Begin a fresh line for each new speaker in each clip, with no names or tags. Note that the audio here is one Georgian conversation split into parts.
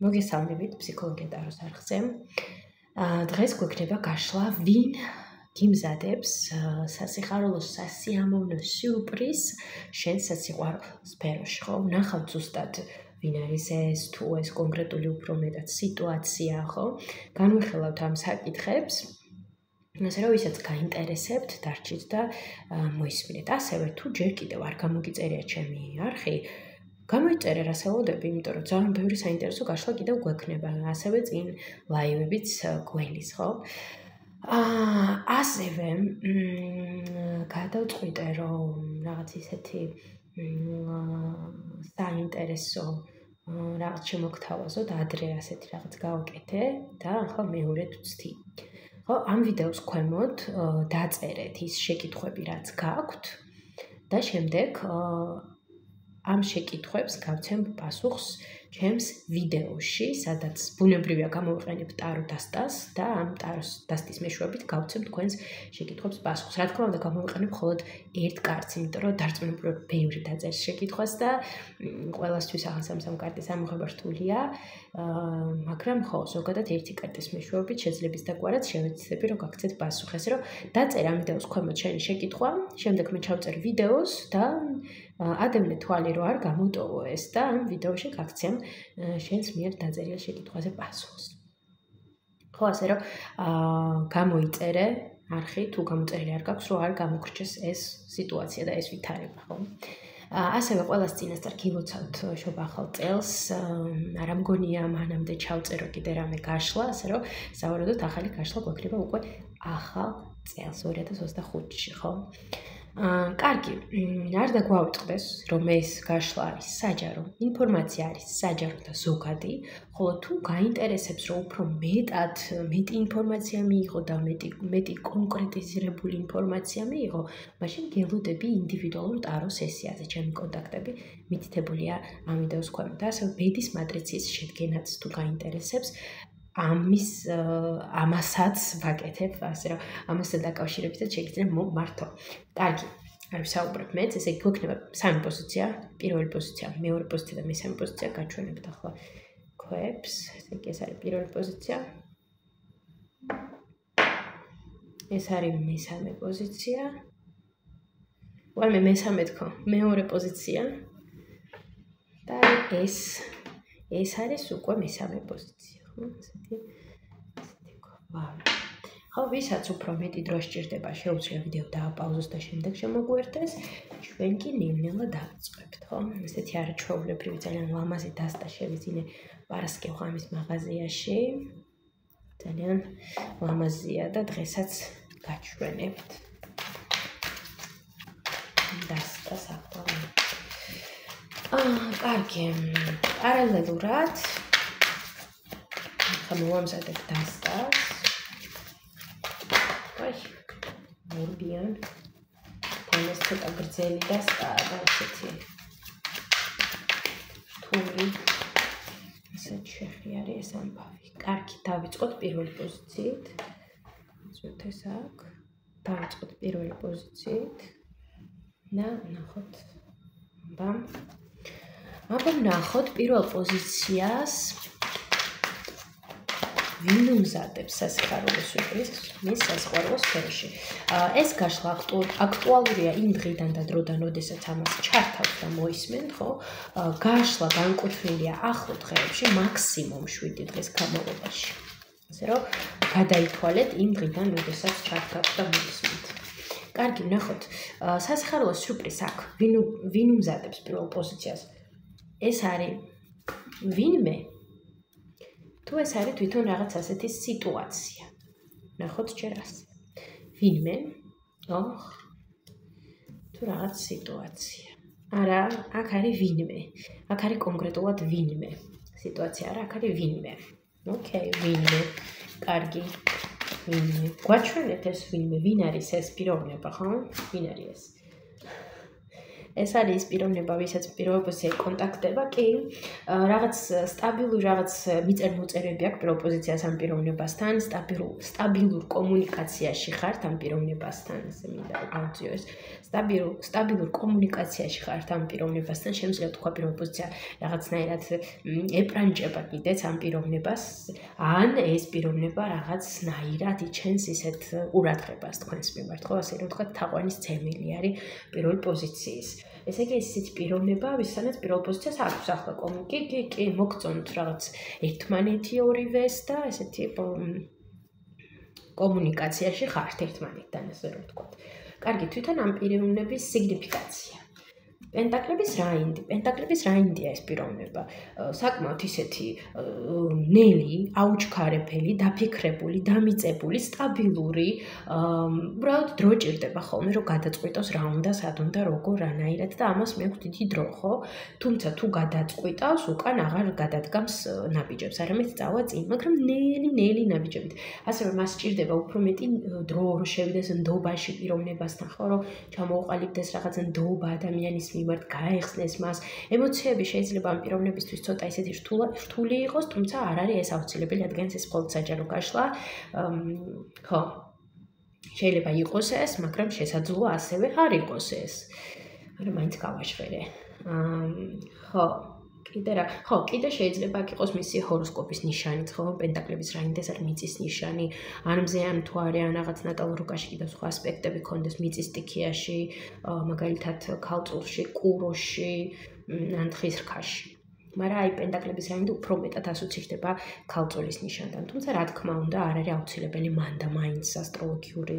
მოგესალმებით ფსიქოლოგია ტაროს არხზე. დღეს გვექნება გაშლა ვინ გიმზადებს სასიხარულო სასიამოვნო სიურპრიზ შენ სასიყვარულო სფეროში, ხო? ვნახავთ ზუსტად ვინ არის ეს, თუ ეს კონკრეტული უფრო მეტად სიტუაცია, ხო? განვიხილავთ ამ საკითხებს. ასე რომ ვისაც გაინტერესებთ, დარჩით და მოისმინეთ. ასევე თუ ჯერ კიდევ არ გამოგიწერია ჩემი არხი, გამოიწერე რასაუბრები, იმიტომ რომ ძალიან ბევრი საინტერესო გაშლა კიდევ გვექნება, ასევე წინ ლაივებიც გველის, ხო? ასევე გადავწყვიტე, რომ რაღაც ისეთი საინტერესო რაღაც შემოგთავაზოთ, ადრე ასეთი რაღაც გავაკეთე და ახლა მეორედ ვცდი. ხო, ამ ვიდეოს ქვემოთ დაწერეთ ის შეკითხვები, რაც გაქვთ და შემდეგ ამ შეკითხვებს გავცემ პასუხს ჩემს ვიდეოში, სადაც ბუნებრივია გამოვიყენებ ტარო დასტას და ამ ტაროს დასტის მეშვეობით გავცემ თქვენს შეკითხვებს პასუხს. რა თქმა უნდა, გამოვიყენებ მხოლოდ ერთ კარტს, იმიტომ რომ დარწმუნებული ბევრი დაწერს შეკითხვას და ყველასთვის ახალ კარტის ამოღება რთულია, მაგრამ ხო, ზოგადად ერთი კარტის მეშვეობით შეძლებს დაგვარად შევეცდები, რომ გაგცეთ პასუხი. ასე რომ დაწერ ამ ვიდეოს ქვემოთ შენი შეკითხვა, შემდეგ მე ჩავწერ ვიდეოს და ადევნე თვალი რომ არ გამოტოვო ეს და ამ ვიდეოში გაგცემ შენს მიერ დაწერილ შეკითხვაზე პასუხს. ხო, ასე რომ გამოიწერე არხი, თუ გამოწერილი არ გაქვს, რომ არ გამოგრჩეს ეს სიტუაცია და ეს ვითარება, ხო? ასევე ყველას წინასწარ გილოცავთ შობა ახალ წელს, არ მგონია მანამდე ჩავწერო კიდე რამე გაშლა, ასე რომ სავარაუდოდ ახალი გაშლა გვექნება უკვე ახალ წელს 2025-ში, ხო? კარგი, არ დაგვაუწყდეს, რომ ეს გაშლა არის საჯარო, ინფორმაცია არის საჯარო და ზოგადი, ხოლო თუ გაინტერესებს, რომ უფრო მეტი ინფორმაცია მიიღო და მეტი კონკრეტიზირებული ინფორმაცია მიიღო, მაშინ გელოდები ინდივიდუალურ ტარო სესიაზე. ჩემი კონტაქტები მითითებულია ამ ვიდეოს ქვემოთ. ასევე ბედის მატრიცის შედგენაც თუ გაინტერესებს, ამასაც ვაკეთებ, ასე რომ ამასთან დაკავშირებითაც შეგიძლია მართო. კარგი, არ ვსაუბრებ მეც, ესე იგი გვექნება სამი პოზიცია, პირველი პოზიცია, მეორე პოზიცია და მესამე პოზიცია, გაჩვენებთ ახლა ქვებს, ესე იგი ეს არის პირველი პოზიცია. ეს არის მესამე პოზიცია. ვაიმე მესამე თქო, მეორე პოზიცია. და ეს არის უკვე მესამე პოზიცია. ესეთი გვაქვს. ხო, ვისაც უფრო მეტი დრო სჭირდება, შეუძლია ვიდეო დააპაუზოს და შემდეგ შემოგვერდეს, ჩვენ კი ნელ-ნელა დავიწყებთ, ხო? ესეთი არაჩვეულებრივი ძალიან ლამაზი დასტა შევიძინე პარასკევ ღამის მაღაზიაში. ძალიან ლამაზია და დღესაც გაჩვენებთ. დასტას ახლა. კარგი, პარალელურად მოვამზადებ დასტას. აი, მორბიან. ეს ცოტა გრძელი დასტაა და ესეთი რთული. ესეთ შეხიარი ეს ამბავი. კარგი, დავიწყოთ პირველი პოზიციით. ზუსტ ეს აქ. დავიწყოთ პირველი პოზიციით. და ნახოთ. აბა ნახოთ პირველ პოზიციას. ვინ უმზადებს სასიხარულო სიურპრიზს მის სასიყვარულო სფეროში. ეს გაშლა აქტუალურია იმ დღიდან და დროდან, როდესაც ამას ჩართავთ და მოისმენთ, ხო? გაშლა განკუთვნილია ახლო დღეებში, მაქსიმუმ 7 დღის განმავლობაში. ასე რომ გადაითვალეთ იმ დღიდან, როდესაც ჩართავთ და მოისმენთ. კარგი, ნახოთ. სასიხარულო სიურპრიზს აქ ვინ უმზადებს პირველ პოზიციას? ეს არის ვინმე? თუ ეს არის თვითონ რაღაც ასეთი სიტუაცია. ნახოთ ჯერ ასე. ვინმე? თუ რაღაც სიტუაცია. არა, აქ არის ვინმე. აქ არის კონკრეტულად ვინმე. სიტუაცია არა, აქ არის ვინმე. ოკეი, ვინმე. კარგი. ვინმე. გვაჩვენეთ ეს ვინმე, ვინ არის ეს პიროვნება, ხო? ვინ არის ეს? ეს არის ის პიროვნება, ვისაც პირველ პოზიციაზე კონტაქტდება, კი, რაღაც სტაბილური რაღაც მიწერ-მოწერები აქვს პირველ პოზიციას ამ პიროვნებასთან, სტაბილურ კომუნიკაციაში ხართ ამ პიროვნებასთან, ესე მინდა გავწიო ეს. სტაბილურ კომუნიკაციაში ხართ ამ პიროვნებასთან, შემიძლია თქვა პირველ პოზიცია რაღაცნაირად ეპრანჭება კიდეც ამ პიროვნებას, ან ეს პიროვნება რაღაცნაირად იჩენს ისეთ ყურადღებას თქვენს მიმართ, ხო, ასე რომ ვთქვათ, თაყვანის ცემილი არის პირველ პოზიციის. ესე იგი, ისეთი პიროვნება, ვისაც პირველ პოზიციას აქვს ახლა კი, მოგწონთ რაღაც ერთმანეთი ორივეს და ესეთი კომუნიკაციაში ხართ ერთმანეთთან, ასე რომ ვთქვათ. კარგი, თვითონ ამ პიროვნების სიგნიფიკაცია. პენტაკლების რაინდია ეს პიროვნება. საკმაოდ ისეთი ნელი, აუჩქარებელი, დაფიქრებული, დამიწებული, სტაბილური, უბრალოდ დრო ჭირდება ხოლმე, რომ გადაწყვიტოს რა უნდა, სად უნდა, როგორ, რანაირად და ამას მე ვხვდი დიდი დრო, ხო? თუმცა თუ გადაწყვიტავს, უკან აღარ გადადგამს ნაბიჯებს, არამედ წავა წინ, მაგრამ ნელი ნაბიჯებით. ასე რომ მას ჭირდება უფრო მეტი დრო, რომ შევიდეს ნდობაში პიროვნებასთან, ხო, რომ ჩამოუყალიბდეს რაღაც ნდობა ადამიანის მიმართ, გაეხსნეს მას. ემოციები შეიძლება ამ პიროვნებისთვის ცოტა ისეთი რთული იყოს, თუმცა არ არის ეს აუცილებელი, რადგან ეს მხოლოდ საჯარო გაშლა. ხო. შეიძლება იყოს ეს, მაგრამ შესაძლოა ასევე არ იყოს ეს. მაგრამ მაინც გავაჟღერე. ხო. კიდე შეიძლება აქ იყოს მისი ჰოროსკოპის ნიშანიც, ხო, პენტაკლების რაინდეს არის მიწის ნიშანი, ან მზე ან თუ არის ან რაღაც ნატალურ რუკაში კიდევ სხვა ასპექტები ქონდეს მიწის სტიქიაში, მაგალითად ქალწულში, კუროში, ან თხის რქაში. მაგრამ აი პენტაკლების რაინდი უფრო მეტად ასოცირდება ქალწულის ნიშანთან. თუმცა რა თქმა უნდა, არ არის აუცილებელი მან და მაინც ასტროლოგიური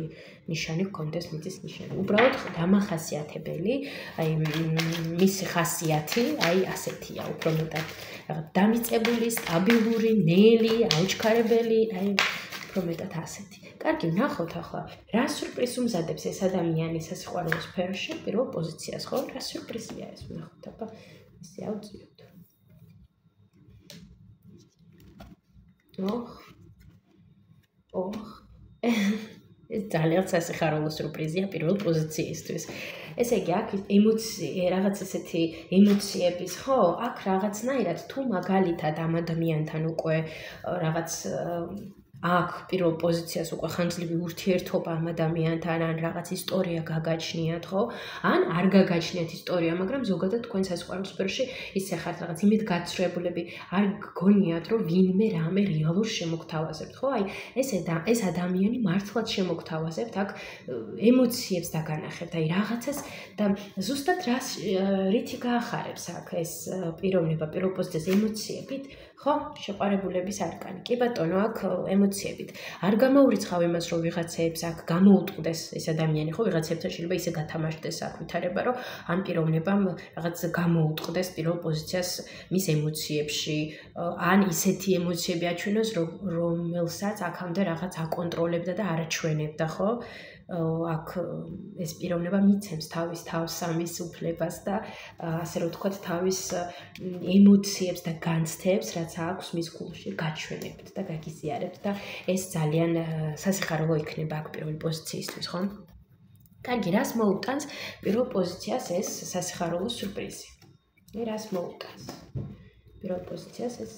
ნიშანი ქონდეს მიწის ნიშანი. უბრალოდ დამახასიათებელი, აი მისი ხასიათი, აი ასეთია, უფრო მეტად რაღაც დამიწებული, სტაბილური, ნელი, აუჩქარებელი, აი უფრო მეტად ასეთი. კარგი, ნახოთ ახლა, რა სიურპრიზს უმზადებს ეს ადამიანი სასიყვარულო სფეროში პირველ პოზიციას, ხო? რა სიურპრიზია ეს, ნახოთ, აბა, ისე ავწიოთ. ეს ძალიან სასიხარულო სიურპრიზია პირველ პოზიციისთვის. ესე იგი, აქ რაღაც ესეთი ემოციების, ხო, აქ რაღაცნაირად თუ მაგალითად ამ ადამიანთან უკვე რაღაც აქ პირველ პოზიციას უკვე ხანგრძლივი ურთიერთობა ამ ადამიანთან, ან რაღაც ისტორია გაგაჩნიათ, ხო? ან არ გაგაჩნიათ ისტორია, მაგრამ ზოგადად თქვენ სასიყვარულო სფეროში ისე ხართ რაღაც იმედგაცრუებულები, არ გგონიათ, რომ ვინმე რამე რეალურ შემოგთავაზებთ, ხო? აი, ეს ადამიანი მართლაც შემოგთავაზებთ, აქ ემოციებს დაგანახებთ, აი რაღაცას და ზუსტად რითი გაახარებს აქ ეს პიროვნება პირველ პოზიციას ემოციებით, ხო? შეყვარებულების არკანი. კი ბატონო, აქ ემოციებით. არ გამოურიცხავ იმას, რომ ვიღაცეებს აქ გამოუტყდეს ეს ადამიანი, ხო, ვიღაცებთან შეიძლება ისე გათამაშდეს აქ ვითარება, რომ ამ პიროვნებამ რაღაც გამოუტყდეს პირველ პოზიციას მის ემოციებში, ან ისეთი ემოციები აჩვენოს, რომელსაც აქამდე რაღაც აკონტროლებდა და არაჩვენებდა, ხო? აქ ეს პიროვნება მიცემს თავის თავსამის უფლებას და ასე რომ ვთქვათ, თავის ემოციებს და განცდებს, რაც აქვს მის გულში, გაჩვენებთ და გაგიზიარებთ და ეს ძალიან სასიხარულო იქნება აქ პირველი პოზიციისთვის, ხო? კარგი, რას მოუტანს პირველ პოზიციას ეს სასიხარულო სიურპრიზი? რას მოუტანს? პირველ პოზიციას ეს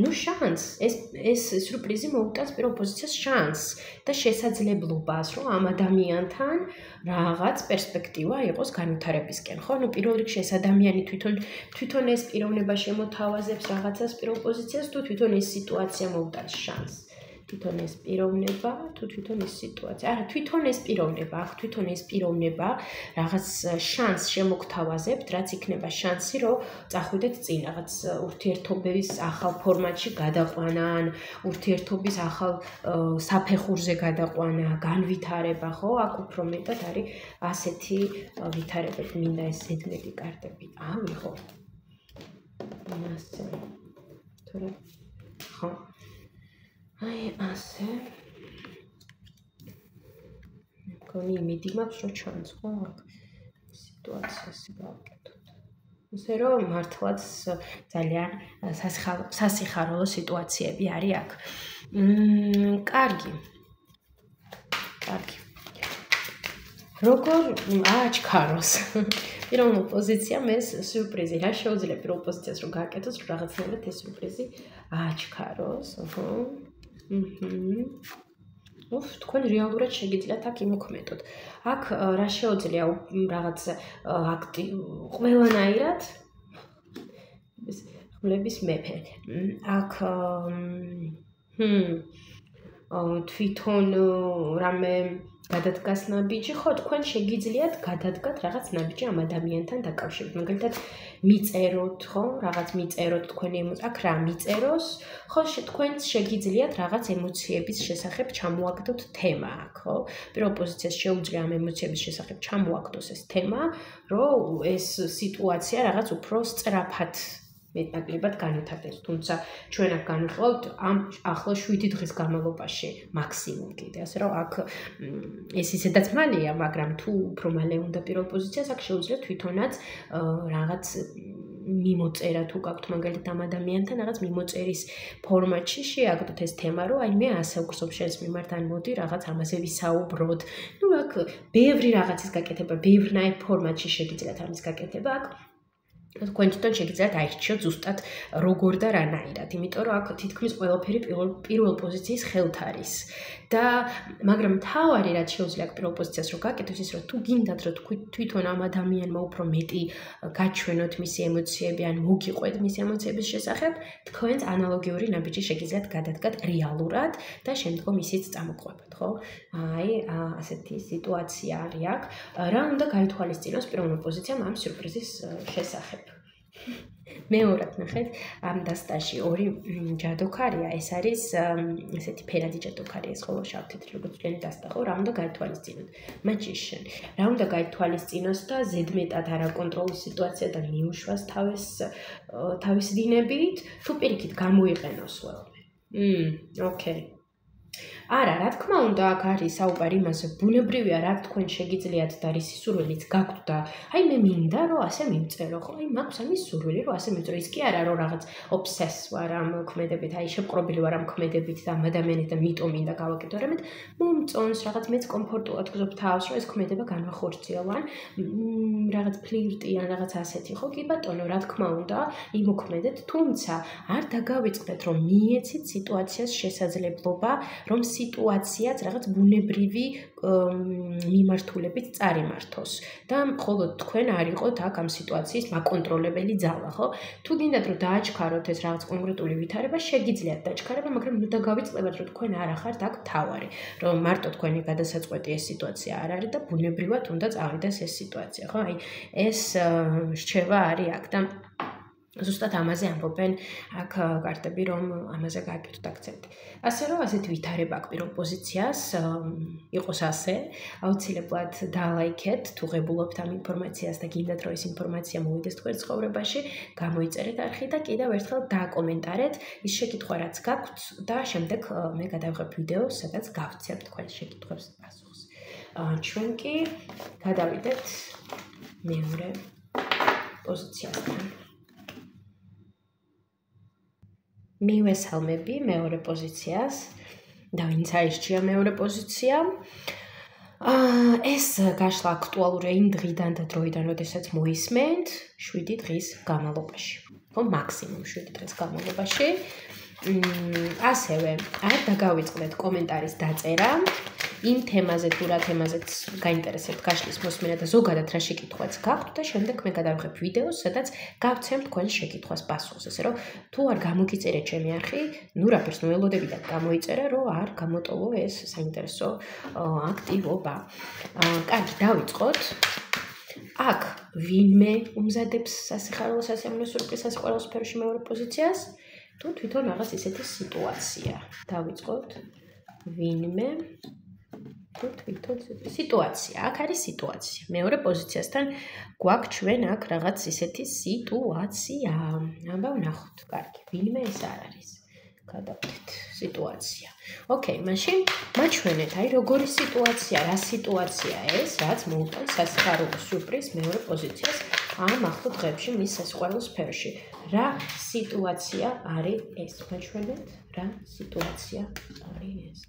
ну შანს ეს სიურპრიზი მოუტანს პირველ პოზიციას შანს და შესაძლებლობას, რომ ამ ადამიანთან რაღაც პერსპექტივა იყოს განვითარებისკენ, ხო? ნუ პირველ რიგში ეს ადამიანი თვითონ ეს პიროვნება შემოთავაზებს რაღაცას პირველ პოზიციას, თუ თვითონ ეს სიტუაცია მოუტანს შანს. თვითონ ეს პიროვნება, თუ თვითონ ეს სიტუაცია. არა, თვითონ ეს პიროვნება რაღაც შანს შემოგთავაზებთ, რაც იქნება შანსი, რომ წახვიდეთ წინ რაღაც ურთიერთობების ახალ ფორმატში გადაყვანა, ან ურთიერთობის ახალ საფეხურზე გადაყვანა, განვითარება, ხო? აქ უფრო მეტად არის ასეთი ვითარებები, მინდა ეს ზედმეტი კარტები. ხო. ასე. თორე ხო. აი ასე. მგონი იმედი მაქვს, რომ ჩანს, ხო, აქ სიტუაციას გავაკეთოთ. ისე რომ მართლაც ძალიან სასიხარულო სიტუაციები არის აქ. კარგი. კარგი. როგორ აჩქაროს? პირველ პოზიციამ ეს სიურპრიზი. რა შეუძლია პირველ პოზიციას რომ გააკეთოს, რომ რაღაცნაირად ეს სიურპრიზი აჩქაროს? თქვენ რეალურად შეგიძლიათ აქ იმოქმედოთ. აქ რა შეუძლია რაღაც ყველანაირად ხმლების მეფე. აქ თვითონ რამე გადადგას ნაბიჯი, ხო, თქვენ შეგიძლიათ გადადგათ რაღაც ნაბიჯი ამ ადამიანთან დაკავშირებით. მაგალითად, მიწეროთ, ხო, რაღაც მიწეროთ თქვენი აქ რა მიწეროს, ხო, თქვენ შეგიძლიათ რაღაც ემოციების შესახებ ჩამოაგდოთ თემა აქ, ხო? პირველ პოზიციას შეუძლია ამ ემოციების შესახებ ჩამოაგდოს ეს თემა, რომ ეს სიტუაცია რაღაც უფრო სწრაფად მეტნაკლებად განვითარდეს. თუმცა ჩვენ აქ განვიხილავთ ამ ახლა 7 დღის განმავლობაში მაქსიმუმ კიდე. ასე რომ აქ ეს ისედაც მალეა, მაგრამ თუ უფრო მალე უნდა პირველ პოზიციას, აქ შეუძლია თვითონაც რაღაც მიმოწერა თუ გაქვთ მაგალითად ამ ადამიანთან რაღაც მიმოწერის ფორმატში შეაგდოთ ეს თემა, რომ აი მე ასე ვგრძნობ შენს მიმართ, ან მოდი რაღაც ამაზე ვისაუბროთ. ნუ აქ ბევრი რაღაცის გაკეთება, ბევრნაირ ფორმატში შეგიძლიათ ამის გაკეთება აქ. თქვენ თვითონ შეგიძლიათ აირჩიოთ ზუსტად როგორ და რანაირად, იმიტომ რომ აქ თითქმის ყველაფერი პირველ პოზიციის ხელთ არის. და მაგრამ თავარი რაც შეუძლია პირველ პოზიციას რომ გააკეთოს ის რომ თუ გინდათ რომ თვითონ ამ ადამიანმა უფრო მეტი გაჩვენოთ მისი ემოციები ან მოგიყვეთ მისი ემოციების შესახებ, თქვენც ანალოგიური ნაბიჯი შეგიძლიათ გადადგათ რეალურად და შემდგომ ისიც წამოყვებოთ, ხო? აი, ასეთი სიტუაცია არის აქ. რა უნდა გაითვალისწინოს პირველ პოზიციამ ამ სიურპრიზის შესახებ? მეორად ნახეთ, ამ დასტაში ორი ჯადოქარია, ეს არის ესეთი ფერადი ჯადოქარია, ეს ხოლო შავთით როგორც თქვენი დასტა, ხო, რა უნდა გაითვალისწინოთ? Magician. რა უნდა გაითვალისწინოს და ზედმეტად არ აკონტროლოს სიტუაცია და მიუშვას თავის დინებით, თუ პირიქით გამოიყენოს ყველაფერი. ოკეი. არა, რა თქმა უნდა, აქ არის საუბარი იმაზე, ბუნებრივია რა თქვენ შეგიძლიათ და რისი სურვილიც გაქვთ და აი მე მინდა რომ ასე მივწერო, ხო? აი მაქვს ამის სურვილი რომ ასე მივწერო. ის კი არა რომ რაღაც ობსეს ვარ ამ ქმედებით, აი შეპყრობილი ვარ ამ ქმედებით და ამ ადამიანთან მიტომ მინდა გავაკეთო, არამედ მომწონს რაღაც მეც კომფორტულად გზობ თავს, რომ ეს ქმედება განვახორციელო ან რაღაც ფლირტი ან რაღაც ასეთი, ხო? კი ბატონო, რა თქმა უნდა, იმოქმედეთ, თუმცა არ დაგავიწყდეთ რომ მიეცით სიტუაციას შესაძლებლობა რომ სიტუაციაც რაღაც ბუნებრივი მიმართულებით წარიმართოს და მხოლოდ თქვენ არ იყოთ აქ ამ სიტუაციის მაკონტროლებელი ძალა, ხო? თუ გინდათ რომ დააჩქაროთ ეს რაღაც კონკრეტული ვითარება, შეგიძლიათ დააჩქარება, მაგრამ ნუ დაგავიწყდებათ რომ თქვენ არ ახართ აქ თავარი, რომ მარტო თქვენი გადასაწყვეტი ეს სიტუაცია არ არის და ბუნებრივად უნდა წავიდეს ეს სიტუაცია, ხო? აი ეს რჩევა არის აქ და ზუსტად ამაზე ამბობენ აქ კარტები, რომ ამაზე გააკეთოთ აქცენტი. ასე რომ ასეთ ვითარება აქ პირველ პოზიციას იყოს ასე, აუცილებლად დალაიქეთ, თუ ღებულობთ ამ ინფორმაციას და გინდათ რომ ეს ინფორმაცია მოვიდეს თქვენ ცხოვრებაში, გამოიწერეთ არხი და კიდევ ერთხელ დააკომენტარეთ ის შეკითხვა რაც გაქვთ და შემდეგ მე გადავიღებ ვიდეოს, სადაც გავცემ თქვენ შეკითხვებს პასუხს. ჩვენ კი გადავიდეთ მეორე პოზიციასთან. მივესალმები მეორე პოზიციას და ვინც აირჩია მეორე პოზიცია. ეს გაშლა აქტუალურია იმ დღიდან და დროიდან, როდესაც მოისმენთ 7 დღის განმავლობაში. ხო, მაქსიმუმ 7 დღის განმავლობაში. ასევე არ დაგავიწყდეთ კომენტარის დაწერა იმ თემაზე თუ რა თემაზეც გაინტერესებთ გაშლის მოსმენა და ზოგადად რა შეკითხვაც გაქვთ და შემდეგ მე გადავიღებ ვიდეოს, სადაც გავცემ თქვენ შეკითხვას პასუხს. ასე რომ თუ არ გამოგიწერეთ ჩემი არხი, ნუ რაფერს ნუ ელოდებიდან გამოიწერა, რომ არ გამოტოვო ეს საინტერესო აქტივობა. კარგი, დავიწყოთ. აქ ვინმე უმზადებს სასიხარულო სასიამოვნო სიურპრიზს ყველა სფეროში მეორე პოზიციას, თუ თვითონ რაღაც ისეთი სიტუაცია. დავიწყოთ. ვინმე თვითონ სიტუაცია. აქ არის სიტუაცია. მეორე პოზიციასთან გვაქვს ჩვენ აქ რაღაც ისეთი სიტუაცია. ამბავ ნახოთ. კარგი. ვინმე ეს არ არის. გადავდეთ. სიტუაცია. ოკეი, მაშინ მაჩვენეთ, აი როგორი სიტუაცია, რა სიტუაცია ეს, რაც მოუწევს სასიხარულო სიურპრიზს მეორე პოზიციას ამ ახლო დღეებში მის სასიყვარულო სფეროში. რა სიტუაცია არის ეს? მაჩვენეთ, რა სიტუაცია არის ეს.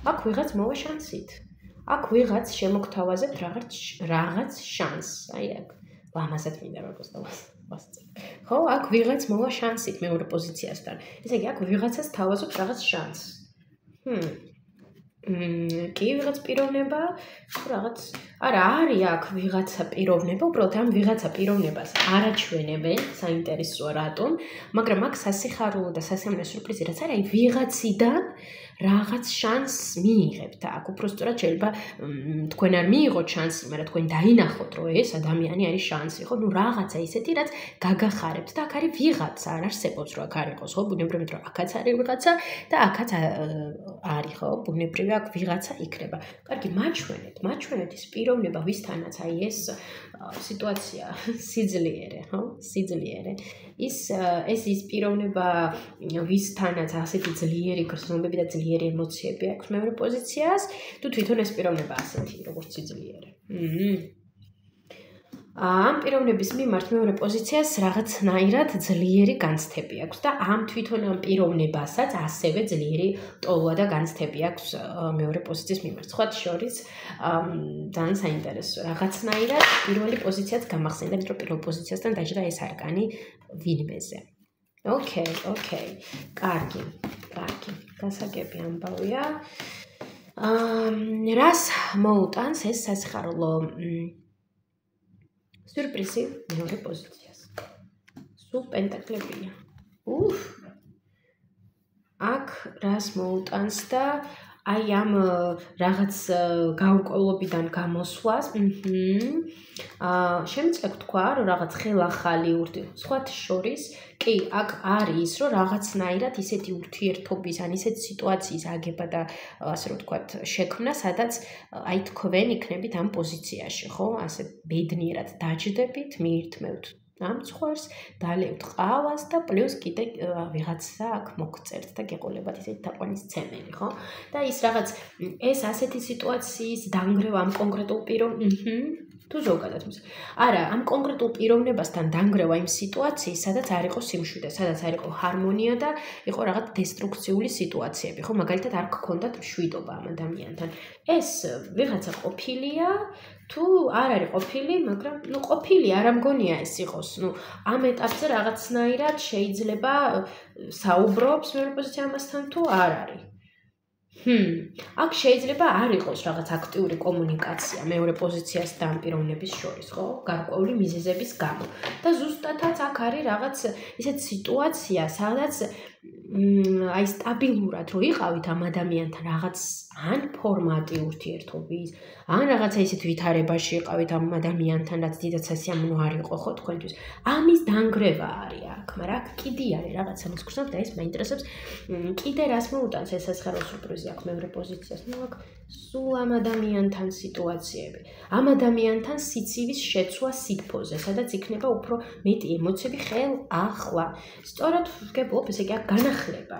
აქ ვიღაც მოვა შანსით. აქ ვიღაც შემოგთავაზებთ რაღაც შანსს. აი აქ ლამაზად მინდა როგორც დავასწრებ. ხო, აქ ვიღაც მოვა შანსით მეორე პოზიციასთან. ესე იგი, აქ ვიღაცას თავაზობთ რაღაც შანსს. კი, ვიღაც პიროვნება, რაღაც არა, არის აქ ვიღაცა პიროვნება, უბრალოდ ამ ვიღაცა პიროვნებას არ აჩვენებენ, საინტერესოა რატომ, მაგრამ აქ სასიხარულო და სასიამოვნო სიურპრიზი რაც არის, აი ვიღაციდან რაღაც შანსს მიიღებთ აქ. უბრალოდ შეიძლება თქვენ არ მიიღოთ შანსი, მაგრამ თქვენ დაინახოთ, რომ ეს ადამიანი არის შანსი, ხო? ნუ რაღაცა ისეთი, რაც გაგახარებთ და აქ არის ვიღაცა, არ არსებობს რომ აქ არ იყოს, ხო? ბუნებრივად რომ აქაც არის ვიღაცა და აქაც არის, ხო? ბუნებრივად აქ ვიღაცა იქნება. კარგი, მაჩვენეთ ის პიროვნება, ვისთანაც აი ეს სიტუაცია სიძლიერე, ხო? სიძლიერე. ის პიროვნება, ვისთანაც ასეთი ძლიერი გრძნობები და ძლიერი ემოციები აქვს მეორე პოზიციას, თუ თვითონ ეს პიროვნება ასეთი, როგორც სიძლიერე. ამ პიროვნების მიმართ მეორე პოზიციას რაღაცნაირად ძლიერი განცდები აქვს და თვითონ ამ პიროვნებასაც ასევე ძლიერი ტოლვა და განცდები აქვს მეორე პოზიციის მიმართ. სხვა შორის ძალიან საინტერესო. რაღაცნაირად პირველი პოზიციაც გამახსენდა, იმიტომ რომ პირველ პოზიციასთან დაჯდა ეს არკანი ვინმეზე. ოკეი. კარგი. გასაგები ამბავია. რას მოუტანს ეს სასიხარულო სიურპრიზი მეორე პოზიციას. სულ პენტაკლებია. აქ რას მოუტანს და აი ამ რაღაც გაურკვევლობიდან გამოსვლას, შემიძლია თქვა, რომ რაღაც ხელახალი სხვათა შორის, კი, აქ არის, რომ რაღაცნაირად ისეთი ურთიერთობის, ან ისეთი სიტუაციის აგება და ასე რომ ვთქვათ, შექმნა, სადაც აი თქვენ იქნებით ამ პოზიციაში, ხო? ასე ბედნიერად დაჯდებით, მიირთმევთ ამ ცხვარს, დალევთ ყავას და პლუს კიდე ვიღაცა აქ მოგწერთ და გეყოლებათ ისეთი თაყვანისცემელი, ხო? და ის რაღაც ეს ასეთი სიტუაციის დანგრევა ამ კონკრეტულ თუ ზოგადად არა, ამ კონკრეტულ პიროვნებასთან დანგრევა იმ სიტუაციის, სადაც არ იყო სიმშვიდე, სადაც არ იყო ჰარმონია და იყო რაღაც დესტრუქციული სიტუაციები, ხო? მაგალითად არ გქონდათ მშვიდობა ამ ადამიანთან. ეს ვიღაცა ყოფილია თუ არ არის ყოფილი, მაგრამ ყოფილი არ ამგონია ეს იყოს. ამ ეტაპზე რაღაცნაირად შეიძლება საუბრობს მეორე პოზიცია ამასთან თუ არ არის. აქ შეიძლება არ იყოს რაღაც აქტიური კომუნიკაცია მეორე პოზიციასთან პიროვნების შორის, ხო? გარკვეული მიზეზების გამო. და ზუსტადაც აქ არის რაღაც ისეთი სიტუაცია, სადაც აი სტაბილურად რო იყავით ამ ადამიანთან რაღაც ან ფორმატი ურთიერთობის, ან რაღაცა ისეთ ვითარებაში იყავით ამ ადამიანთან, რაც დიდად სასიამოვნო არ იყო ხო თქვენთვის. ამის დანგრევა არის აქ, მაგრამ აქ კიდე არის რაღაცა მისგრძნობ და ეს მაინტერესებს. კიდე რას მოუტანს ეს სასიხარულო სიურპრიზი აქ მეორე პოზიციას? აქ სულ ამ ადამიანთან სიტუაციები. ამ ადამიანთან სიცივის შეცვლა სითბოზე, სადაც იქნება უფრო მეტი ემოციები ახლა. სწორად ვგებობ, ესე იგი აქ განახლება.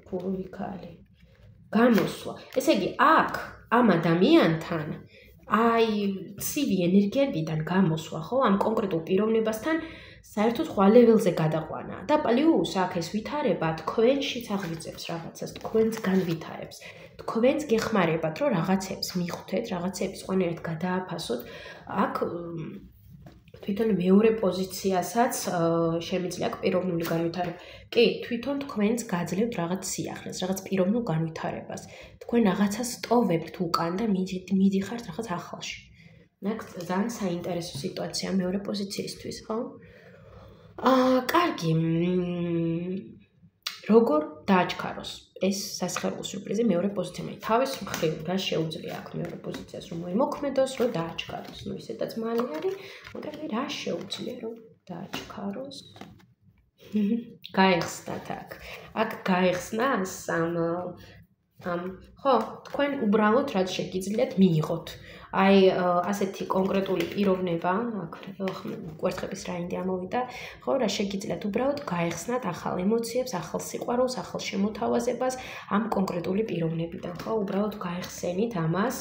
ქურვიქალი. გამოსვლა. ესე იგი აქ ამ ადამიანთან აი ცივი ენერგიებიდან გამოსვლა, ხო? ამ კონკრეტულ პიროვნებასთან საერთოდ სხვა ლეველზე გადაყვანა და პლუს აქ ეს ვითარება თქვენშიც აღწევს რაღაცას, თქვენს განვითარებს. თქვენს გეხმარებათ, რომ რაღაცებს მიხვდეთ, რაღაცებს სხვანაირად გადააფასოთ. აქ თვითონ მეორე პოზიციასაც შემიძლია აქ პიროვნული განვითარება. კი, თვითონ თქვენს გაძლევთ რაღაც სიახლეს, რაღაც პიროვნულ განვითარებას. თქვენ რაღაცას ტოვებთ უკან და მიდიხართ რაღაც ახალში. აქ ძალიან საინტერესო სიტუაცია მეორე პოზიციისთვის, ხო? კარგი. როგორ დააჩქაროს ეს სასიხარულო სიურპრიზი მეორე პოზიციამ? თავის მხრივ რა შეუძლია აქ მეორე პოზიციას რომ მოიმოქმედოს, რომ დააჩქაროს? ისედაც მალე არის, მაგრამ რა შეუძლია რომ დააჩქაროს? გაიხსნათ აქ. აქ გაიხსნას ხო, თქვენ უბრალოდ რაც შეგიძლიათ მიიღოთ. აი ასეთი კონკრეტული პიროვნება, აქ კვერცხების რაინდი ამოვიდა, ხო, რა შეგიძლიათ უბრალოდ გაეხსნათ ახალ ემოციებს, ახალ სიყვარულს, ახალ შემოთავაზებას ამ კონკრეტული პიროვნებიდან, ხო, უბრალოდ გაეხსენით ამას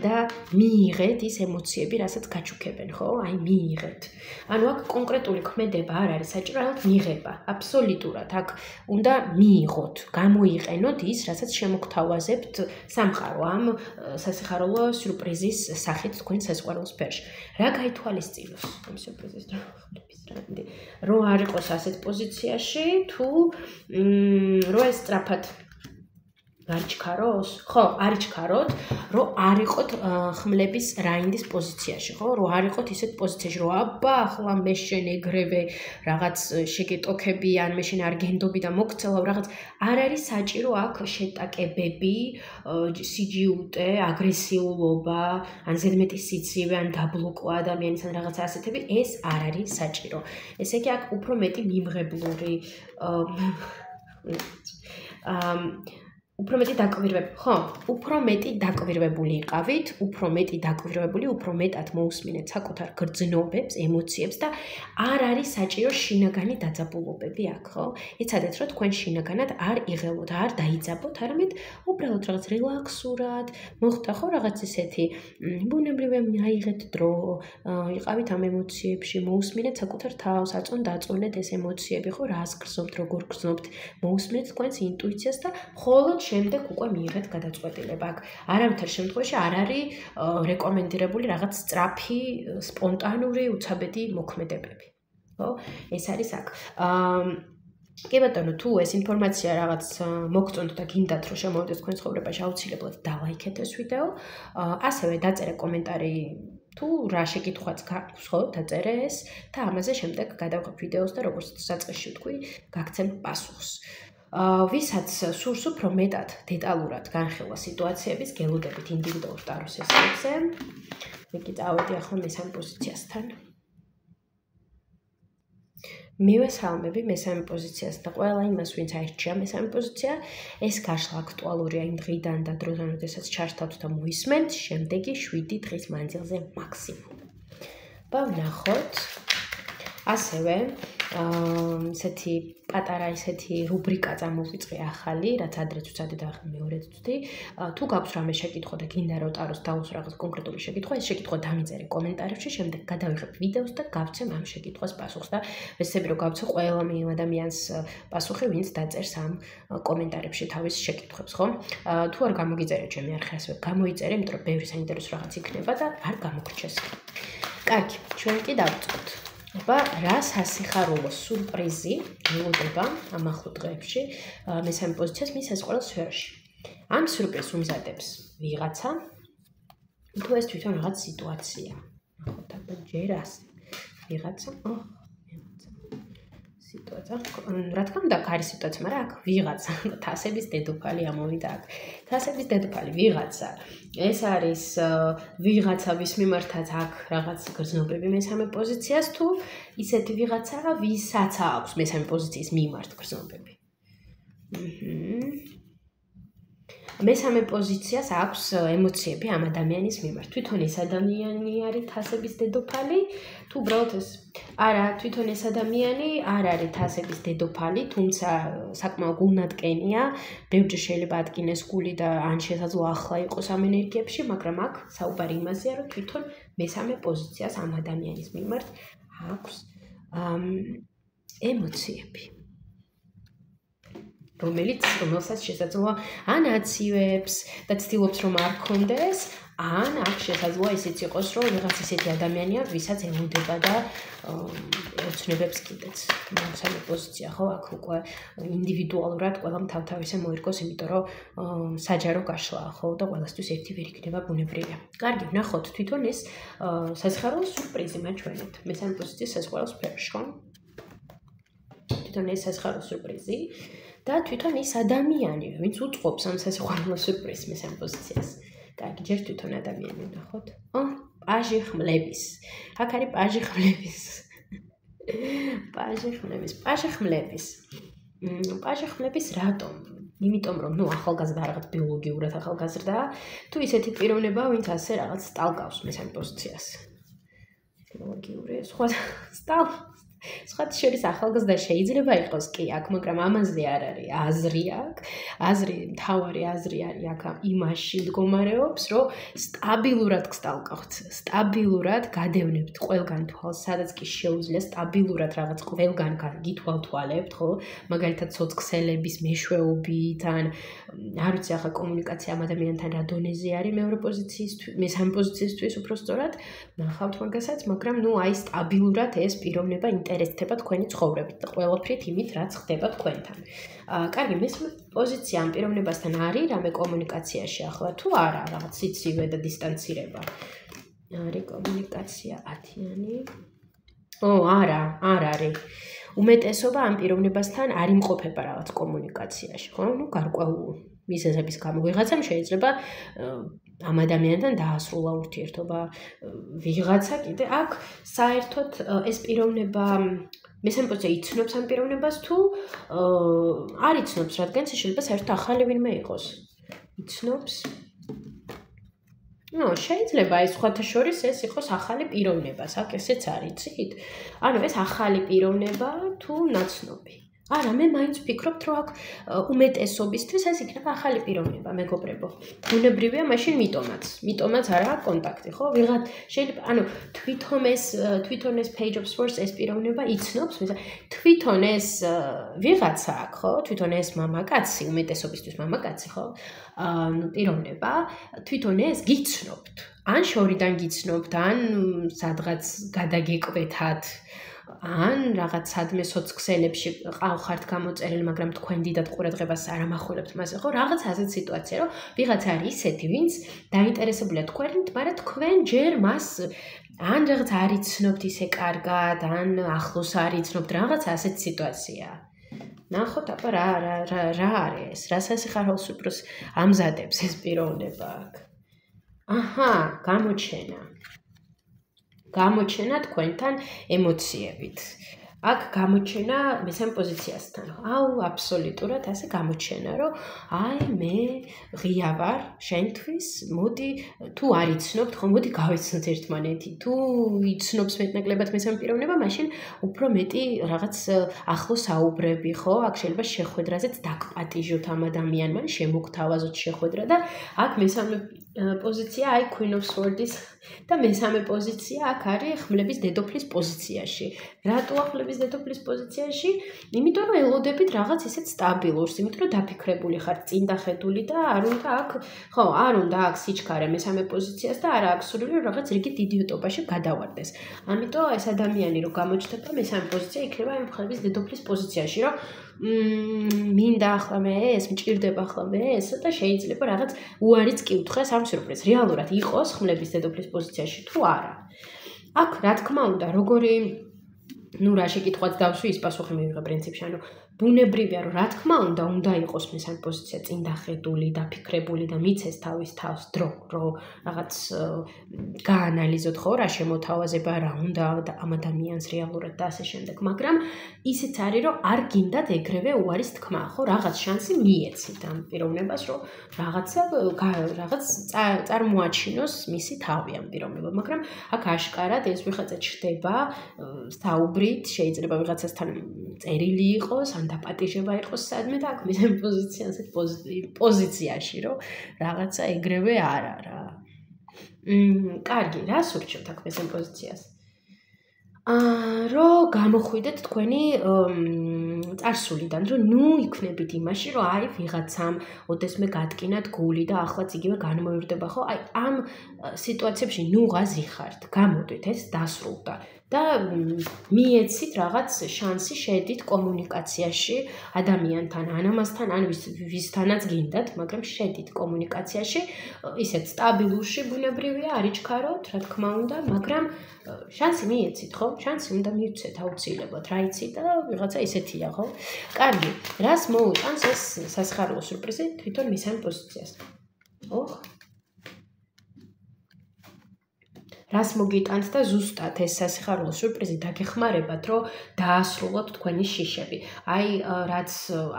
და მიიღეთ ის ემოციები, რასაც გაჩუქებენ, ხო? აი მიიღეთ. ანუ აქ კონკრეტული ქმედება არ არის საჭირო, ალბათ მიღება, აბსოლუტურად. აქ უნდა მიიღოთ, გამოიყენოთ ის, რასაც შემოგთავაზებთ სამყარო ამ სასიხარულო სიურპრიზის სახით თქვენ სასიყვარულო სფეროში. რა გაითვალისწინოს ამ სიურპრიზის რაინდი? რო არ იყოს ასეთ პოზიციაში, თუ რო ეს სწრაფად არ ჩქაროს? ხო, არ ჩქაროთ, რომ არ იყოთ ხმლების რაინდის პოზიციაში, ხო? რომ არ იყოთ ისეთ პოზიციაში, რომ აბა, ახლა მე შენ ეგრევე რაღაც შეგეტოქები, ან მე შენ არ გენდობი და მოგცელავ რაღაც. არ არის საჭირო აქ შეტაკებები, სიჯიუტე, აგრესიულობა, ან ზედმეტი სიცივე, ან დაბლოკვა ადამიანის, ან რაღაც ასეთები, ეს არ არის საჭირო. ესე იგი, აქ უფრო მეტი მიმღებლური უფრო მეტი დაკვირვებული, ხო, უფრო მეტი დაკვირვებული იყავით, უფრო მეტი დაკვირვებული, უფრო მეტად მოусმინეთ საკუთარ გრძნობებს, ემოციებს და არ არის საჭირო შინაგანი დაძაბულობები აქ, ხო? ეცადეთ, რომ თქვენ შინაგანად არ იღელოთ, არ დაიძაბოთ, არამედ უბრალოდ რაღაც რელაქსურად, მოხდა ხო რაღაც ისეთი ბუნებრივი აიღეთ დრო, იყავით ამ ემოციებში, მოусმინეთ საკუთარ თავს, აწონ-დაწონეთ ეს ემოციები, ხო, რას გრძნობთ, როგორ გრძნობთ, მოусმინეთ თქვენს ინტუიციას და ხოლოდ შემდეგ უკვე მიიღეთ გადაწყვეტილება. აქ არავითარ შემთხვევაში არ არის რეკომენდირებული რაღაც სწრაფი, სპონტანური, უცაბედი მოქმედებები. ხო? ეს არის აქ. კი ბატონო, თუ ეს ინფორმაცია რაღაც მოგწონთ და გინდათ რომ შემოვიდეს თქვენ ცხოვრებაში, აუცილებლად დალაიქეთ ეს ვიდეო. ასევე დაწერე კომენტარი თუ რა შეკითხვაც გაქვთ, ხო, დაწერე ეს და ამაზე შემდეგ გადავღებ ვიდეოს და როგორც საწყისში ვთქვი, გაგცემ პასუხს. ვისაც სურს უფრო მეტად დეტალურად განხილვა სიტუაციების, გელოდებით ინდივიდუალურ ტარო სესიებზე. იგი წავედი ახლა მესამე პოზიციასთან. მივესალმები მესამე პოზიციას და ყველა იმას, ვინც აირჩია მესამე პოზიცია, ეს გაშლა აქტუალურია იმ დღიდან და დროდან, როდესაც ჩართავთ და მოისმენთ, შემდეგი 7 დღის მანძილზე მაქსიმუმ. ვნახოთ. ასევე ესეთი პატარა ესეთი რუბრიკა წამოვიწყე ახალი, რაც ადრეც ვცადე და ახლა მეორედ ვცდი. თუ გაქვს რამე შეკითხვა და გინდა რომ ტაროს დავუსვა რაღაც კონკრეტული შეკითხვა, ეს შეკითხვა დამიწერე კომენტარებში, შემდეგ გადავიღებ ვიდეოს და გავცემ ამ შეკითხვას პასუხს და ვეცდები რომ გავცე ყველა ადამიანს პასუხი, ვინც დაწერს ამ კომენტარებში თავის შეკითხვებს, ხო? თუ არ გამოგიწერეთ ჩემი არხი, ასევე გამოიწერე, იმიტომ რომ ბევრი საინტერესო რაღაც იქნება და არ გამოგრჩეს. კარგი, ჩვენ კი დავწყოთ. აბა, რა სასიხარულო სურპრიზი ელოდება ამ ახლო დღეებში მესამე პოზიციას მის სასიყვარულო სფეროში. ამ სურპრიზს უმზადებს ვიღაცა, თუ ეს თვითონ რაღაც სიტუაცია. ნახოთ, აბა, ჯერ ასე. ვიღაცა, სიტუაცია. რა თქმა უნდა, კარი სიტუაცია, მაგრამ აქ ვიღაცა, თასების დედოფალი ამოვიდა აქ. თასების დედოფალი ვიღაცა. ეს არის ვიღაცა, ვის მიმართაც აქ რაღაც გრძნობები მესამე პოზიციას, თუ ისეთი ვიღაცა, ვისაც აქვს მესამე პოზიციის მიმართ გრძნობები. მესამე პოზიციას აქვს ემოციები ამ ადამიანის მიმართ. თვითონ ეს ადამიანი არის თასების დედოფალი, თუ უბრალოდ ეს არა, თვითონ ეს ადამიანი არ არის თასების დედოფალი, თუმცა საკმაოდ გულნატკენია, ბევრჯერ შეიძლება ატკინეს გული და ან შესაძლოა ახლა იყოს ამ ენერგიებში, მაგრამ აქ საუბარი იმაზეა, რომ თვითონ მესამე პოზიციას ამ ადამიანის მიმართ აქვს ემოციები. რომელსაც შესაძლოა ან აცივებს და ცდილობს რომ არ გქონდეს, ან აქ შესაძლოა ისიც იყოს, რომ რაღაც ისეთი ადამიანია, ვისაც ელოდება და ოცნებებს კიდეც. მესამე პოზიცია, ხო, აქ უკვე ინდივიდუალურად ყველამ თავთავისე მოერგოს, იმიტომ რომ საჯარო გაშლაა, ხო, და ყველასთვის ერთი ვერ იქნება ბუნებრივია. კარგი, ვნახოთ თვითონ ეს სასიხარულო სურპრიზი მაჩვენებთ. მესამე პოზიციის სასიხარულო სფეროში, ხო? თვითონ ეს სასიხარულო სურპრიზი და თვითონ ის ადამიანი, ვინც უწყობს ამ სასიხარულო სურპრიზს მესამე პოზიციას. კარგი, ჯერ თვითონ ადამიანი ვნახოთ. პაჟი ხმლების. აქ არის პაჟი ხმლების. პაჟი ხმლების. პაჟი ხმლების. პაჟი ხმლების რატომ? იმიტომ რომ ახალგაზრდა რაღაც ბიოლოგიურად ახალგაზრდაა, თუ ისეთი პიროვნებაა, ვინც ასე რაღაც სტალკავს მესამე პოზიციას. ბიოლოგიური სხვა შორის ახალგაზრდა შეიძლება იყოს კი აქ, მაგრამ ამაზე არ არის აზრი აქ. მთავარი აზრი არის აქ იმაში მდგომარეობს, რომ სტაბილურად გსტალკავთ, სტაბილურად გადევნებთ ყველგან თვალს, სადაც კი შეუძლია სტაბილურად რაღაც ყველგან გითვალთვალებთ, ხო? მაგალითად ცოცხლების მეშვეობით ან არ ვიცი ახლა კომუნიკაცია ამ ადამიანთან რა დონეზე არის მესამე პოზიციისთვის უბრალოდ ნახავთ მაგასაც, მაგრამ აი სტაბილურად ეს პიროვნება ინტერესდება თქვენი ცხოვრებით და ყველაფრით იმით რაც ხდება თქვენთან. კარგი, მესამე პოზიცია ამ პიროვნებასთან არის რამე კომუნიკაციაში ახლა თუ არა, რაღაც სიცივე და დისტანცირება. არის კომუნიკაცია 10-იანი. არა, არ არის. უმეტესობა ამ პიროვნებასთან არ იმყოფება რაღაც კომუნიკაციაში, ხო? გარკვეულ მიზეზების გამო ვიღაცამ შეიძლება ამ ადამიანთან დაასრულა ურთიერთობა. ვიღაცა კიდე აქ საერთოდ ეს პიროვნება მესამე პოზიცია იცნობს ამ პიროვნებას თუ არ იცნობს, რადგან შეიძლება საერთოდ ახალი ვინმე იყოს. იცნობს? შეიძლება ეს სხვათა შორის ეს იყოს ახალი პიროვნება, აქ ესეც არის, იცით? ანუ ეს ახალი პიროვნება თუ ნაცნობი. არა, მე მაინც ვფიქრობ, რომ აქ უმეტესობისთვის ეს იქნება ახალი პიროვნება, მეგობრებო. ბუნებრივია მაშინ მიტომაც არ აქვს კონტაქტი, ხო? ვიღაც შეიძლება, თვითონ ეს page of source ეს პიროვნება იცნობს, თვითონ ეს ვიღაცა აქ, ხო? თვითონ ეს მამაკაცი, უმეტესობისთვის მამაკაცი, ხო? პიროვნება, თვითონ ეს გიცნობთ. ან შორიდან გიცნობთ, ან სადღაც გადაგეკვეთათ. ან რაღაც სადმე სოციქსელებში ყავხართ გამოწერილი, მაგრამ თქვენ დიდად ყურადღებას არ ამახვილებთ მასზე, ხო? რაღაც ასეთ სიტუაცია, რომ ვიღაც არის ისეთი, ვინც დაინტერესებულია თქვენით, მაგრამ თქვენ ჯერ მას ან რაღაც არ იცნობთ ისე კარგად, ან ახლოს არ იცნობთ, რაღაც ასეთ სიტუაციაა. ნახოთ, აბა რა არის ეს? რას ასიხარულს უბრალოდ ამზადებს ეს პიროვნება აქ? გამოჩენა თქვენთან ემოციებით. აქ გამოჩენა მესამე პოზიციასთან. აბსოლუტურად ასე გამოჩენა, რომ მე ღია ვარ შენთვის, მოდი თუ არ იცნობთ, ხო, მოდი გავიცნოთ ერთმანეთი. თუ იცნობს მეტნაკლებად მესამე პიროვნება, მაშინ უფრო მეტი რაღაც ახლო საუბრები, ხო? აქ შეიძლება შეხვედრაზეც დაგპატიჟოთ ამ ადამიანმა, შემოგთავაზოთ შეხვედრა და აქ მესამე პოზიცია აი Queen of Swords და მესამე პოზიცია აქ არის ხმლების დედოფლის პოზიციაში. რატოა ხმლების დედოფლის პოზიციაში? იმიტომ რომ ელოდებით რაღაც ისეთ სტაბილურს, იმიტომ რომ დაფიქრებული ხარ, წინ დახედული და არ უნდა აქ სიჩქარე მესამე პოზიციას და არა აქვს სურვილი რომ რაღაც რიგით იდიოტობაში გადავარდეს. ამიტომ ეს ადამიანი რომ გამოჩნდება მესამე პოზიცია იქნება ამ ხმლების დედოფლის პოზიციაში, რომ მინდა ახლა მე ეს მჭირდება ახლა მე ეს და შეიძლება რაღაც უარიც კი უთხრეს ამ სიურპრიზს. რეალურად იყოს ხმლების დედოფლის პოზიციაში თუ არა. აქ რა თქმა უნდა, როგორი რა შეკითხვაც დავსვი, ის პასუხი მივიღე პრინციპში, ბუნებრივია, რომ რა თქმა უნდა იყოს მესამე პოზიცია წინ დახედული, დაფიქრებული და მიცეს თავის თავს დრო, რომ რაღაც გაანალიზოთ, ხო, რა შემოთავაზება, რა უნდა ამ ადამიანს რეალურად და ასე შემდეგ, მაგრამ ისიც არის, რომ არ გინდათ ეგრევე უარის თქმა, ხო, რაღაც შანსი მიეცით ამ პიროვნებას, რომ რაღაც წარმოაჩინოს მისი თავი ამ პიროვნებამ, მაგრამ აქ აშკარად ეს ვიღაცა ჩდება საუბრით, შეიძლება ვიღაცასთან წერილი იყოს, ან დაპატიჟება იყოს სადმე და აქ მესამე პოზიციაში, რომ რაღაცა ეგრევე არა რა. კარგი, რას ურჩევთ აქ მესამე პოზიციას? რომ გამოხვიდეთ თქვენი წარსულიდან, რომ იქნებით იმაში, რომ აი ვიღაცამ ოდესმე გატკინათ გული და ახლაც იგივე განმოირდება, ხო? აი ამ სიტუაციებში ღაზი ხართ, გამოდით, ეს დასრულდა. და მიეცით რაღაც შანსი შედით კომუნიკაციაში ადამიანთან, ან ამასთან, ან ვისთანაც გინდათ, მაგრამ შედით კომუნიკაციაში, ისეთ სტაბილურში ბუნებრივია, არ იჩქაროთ, რა თქმა უნდა, მაგრამ შანსი მიეცით, ხო? შანსი უნდა მივცეთ აუცილებლად, რა იცით და ვიღაცა ისეთია, ხო? კარგი, რას მოუტანს ეს სასიხარულო სურპრიზი თვითონ მესამე პოზიციას? რას მოგიტანთ და ზუსტად ეს სასიხარულო სიურპრიზი დაგეხმარებათ, რომ დაასრულოთ თქვენი შიშები. აი, რაც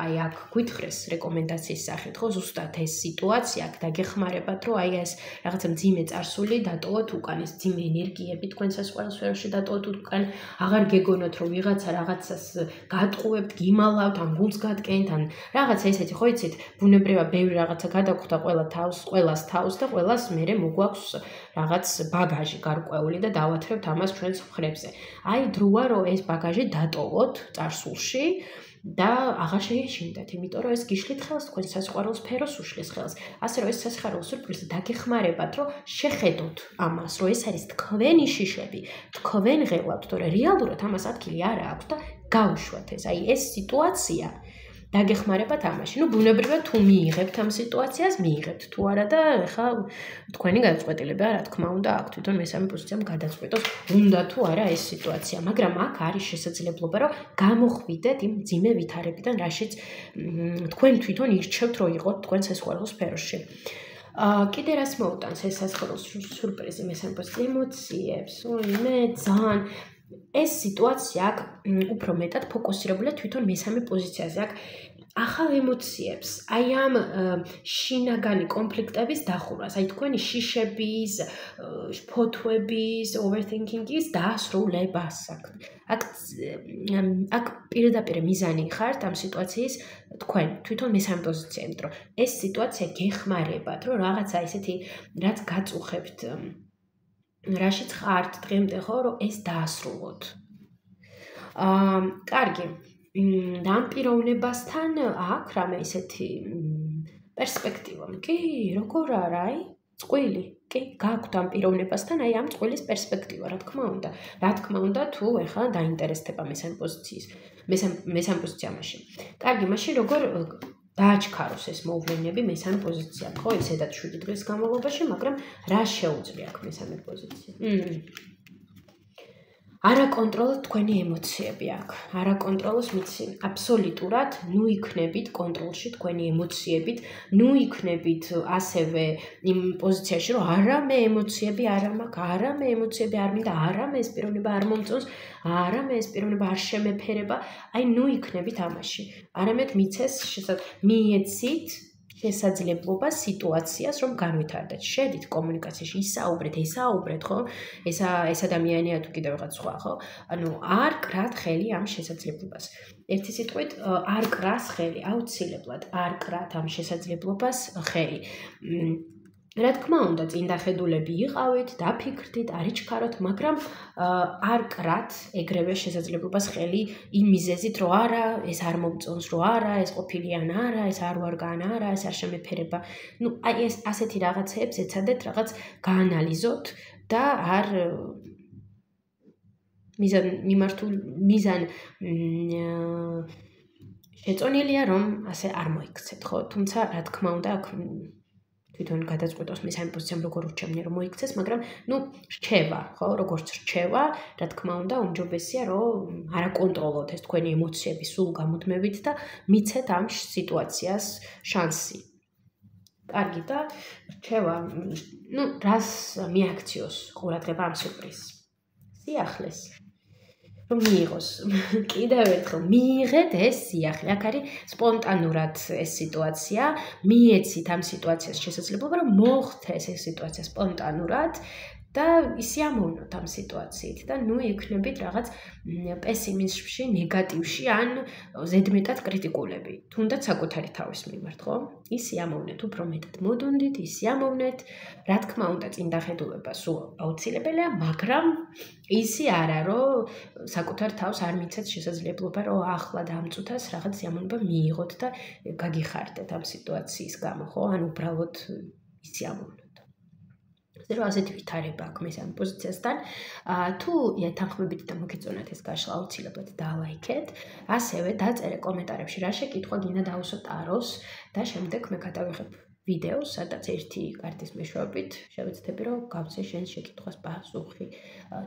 აი აქ გვითხრეს რეკომენდაციის სახით, ხო, ზუსტად ეს სიტუაცია აქ დაგეხმარებათ, რომ აი ეს რაღაცა მძიმე წარსული დატოვოთ უკან, ეს მძიმე ენერგიები თქვენ სასიყვარულო სფეროში დატოვოთ უკან, აღარ გეგონოთ, რომ ვიღაცა რაღაცას გატყუებთ, გიმალავთ, ან გულს გატკენთ, ან რაღაცა ესეთი, ხო იცით, ბუნებრივად ბევრი რაღაცა გადაგხვდა ყველას თავს და ყველას მერე მოგვაქვს რაღაც ბაგაჟი გარკვეული და დავათრევთ ამას ჩვენს მხრებზე. აი დროა რომ ეს ბაგაჟი დატოვოთ წარსულში და აღარ შეეშინდეთ, იმიტომ რომ ეს გიშლით ხელს თქვენ სასიყვარულო სფეროს უშლის ხელს. ასე რომ ეს სასიხარულო სიურპრიზი დაგეხმარებათ, რომ შეხედოთ ამას, რომ ეს არის თქვენი შიშები, თქვენ ღელავთ, თორე რეალურად ამას ადგილი არ აქვს და გაუშვათ ეს. აი ეს სიტუაცია დაგეხმარებათ ამაში. ნუ ბუნებრივად თუ მიიღებთ ამ სიტუაციას, მიიღებთ თუ არა და ეხლა თქვენი გადაწყვეტილება რა თქმა უნდა აქ თვითონ მესამე პოზიციამ გადაწყვეტოს, უნდა თუ არა ეს სიტუაცია, მაგრამ აქ არის შესაძლებლობა, რომ გამოხვიდეთ იმ მძიმე ვითარებიდან, რაშიც თქვენ თვითონ ირჩევთ, რომ იყოთ თქვენ სასიყვარულო სფეროში. კიდე რას მოუტანს ეს სასიყვარულო სიურპრიზი მესამე პოზიცია? ემოციებს, მე ძალიან ეს სიტუაცია აქ უფრო მეტად ფოკუსირებულია თვითონ მესამე პოზიციაზე. აქ ახალ ემოციებს, აი ამ შინაგანი კონფლიქტების დახურვას, აი თქვენი შიშების, ფოთვების, overthinking-ის დაასრულებას. აქ პირდაპირ მიზანი ხართ ამ სიტუაციის თქვენ თვითონ მესამე პოზიცია, იმიტომ რომ ეს სიტუაცია გეხმარებათ, რომ რაღაცა ესეთი რაც გაწუხებთ რაშიც ხართ დღემდე ხო რომ ეს დაასრულოთ. კარგი. და ამ პიროვნებასთან აქ რამე ისეთი პერსპექტივა. კი, როგორ არა, აი, წყვილი. კი, გაქვთ ამ პიროვნებასთან აი ამ წვილის პერსპექტივა, რა თქმა უნდა. რა თქმა უნდა, თუ ეხლა დაინტერესდება მესამე პოზიცია მაშინ. კარგი, მაშინ როგორ დააჩქაროს ეს მოვლენები მესამე პოზიციამ, ხო, ისედაც 7 დღის განმავლობაში, მაგრამ რა შეუძლია აქ მესამე პოზიცია? არაკონტროლოთ თქვენი ემოციები აქ. არაკონტროლოს მიცი. აბსოლუტურად ნუ იქნებით კონტროლში თქვენი ემოციებით, ნუ იქნებით ასევე იმ პოზიციაში, რომ არა მე ემოციები არ მაქვს, არა მე ემოციები არ მინდა, არა მე ეს პიროვნება არ მომწონს, არა მე ეს პიროვნება არ შემეფერება. აი ნუ იქნებით ამაში. არამედ მიცეს მიეცით შესაძლებლობა სიტუაციას რომ განვითარდეთ. შედით კომუნიკაციაში, ისაუბრეთ, ესაუბრეთ, ხო? ეს ადამიანია თუ კიდევ რაღაც სხვა, ხო? ანუ არ კრათ ხელი ამ შესაძლებლობას. ერთი სიტყვით არ კრას ხელი, აუცილებლად არ კრათ ამ შესაძლებლობას ხელი. რა თქმა უნდა, წინდახედულები იყავით, დაფიქრდით, არიჩქაროთ, მაგრამ არ კრათ ეგრევე შესაძლებლობას ხელი იმ მიზეზით, რომ არა, ეს არ მომწონს, რომ არა, ეს ყოფილიან არა, ეს არ ვარგან არა, ეს არ შემეფერება. ნუ აი ეს ასეთი რაღაცებს ეცადეთ რაღაც გაანალიზოთ და არ მიზან შეწონილია რომ ასე არ მოიქცეთ, ხო? თუმცა რა თქმა უნდა, აქ თვითონ გადაწყვეტოს მესამე პოზიციამ როგორ ურჩევნია რომ მოიქცეს, მაგრამ ნუ რჩევა, ხო, როგორც რჩევა, რა თქმა უნდა, უმჯობესია რომ არაკონტროლოთ ეს თქვენი ემოციები სულ გამუდმებით და მიცეთ ამ სიტუაციას შანსი. კარგი და რჩევა, ნუ რას მიაქციოს ყურადღება ამ სიურპრიზს? სიახლეს. რომ მიიღოს. კიდევ ერთხელ მიიღეთ ეს სიახლე. აქ არის სპონტანურად ეს სიტუაცია, მიეცით ამ სიტუაციას შესაძლებლობა რომ მოხდეს ეს სიტუაცია სპონტანურად და ისიამოვნოთ ამ სიტუაციით და ნუ იქნებით რაღაც პესიმიზმში, ნეგატივში ან ზედმეტად კრიტიკულები. თუნდაც საკუთარი თავის მიმართ, ხო? ისიამოვნეთ, უფრო მეტად მოდუნდით, ისიამოვნეთ. რა თქმა უნდა, წინდახედულება სულ აუცილებელია, მაგრამ ისი არა, რომ საკუთარ თავს არ მიცეთ შესაძლებლობა, რომ ახლა და ამ წუთას რაღაც სიამოვნება მიიღოთ და გაგიხარდეთ ამ სიტუაციის გამო, ხო? ან უბრალოდ ისიამოვნოთ. რომ ასეთი ვითარება აქვს მესამე პოზიციასთან. თუ თანხმებით და მოგეწონათ ეს გაშლა, აუცილებლად დალაიქეთ. ასევე დაწერე კომენტარებში რა შეკითხვა გინდა დავუსვათ ტაროს და შემდეგ მე გადავიღებ ვიდეოს, სადაც ერთი კარტის მეშვეობით შევეცდები რომ გავცე შენ შეკითხვას პასუხი.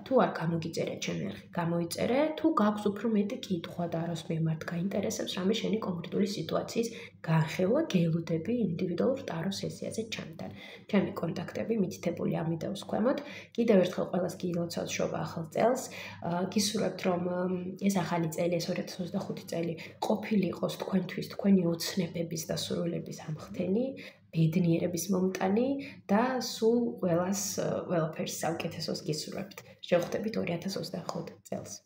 თუ არ გამოგიწერე ჩემი არხი, გამოიწერე. თუ გაქვს უფრო მეტი კითხვა ტაროს მიმართ, გაინტერესებს რამე შენი კონკრეტული სიტუაციის გაახელა, გეილუდები ინდივიდუალურ ტარო სესიაზე ჩამთან. ჩემი კონტაქტები მითითებული ამ ვიდეოს ქვემოთ. კიდევ ერთხელ ყველას გილოცავთ შობა ახალ წელს. გისურვებთ, რომ ეს ახალი წელი, ეს 2025 წელი ყოფილი იყოს თქვენთვის, თქვენი ოცნებების და სურვილების ამხდენი, ბედნიერების მომტანი და სულ ყველას ყველაფერს საუკეთესოს გისურვებთ. შევხვდებით 2025 წელს.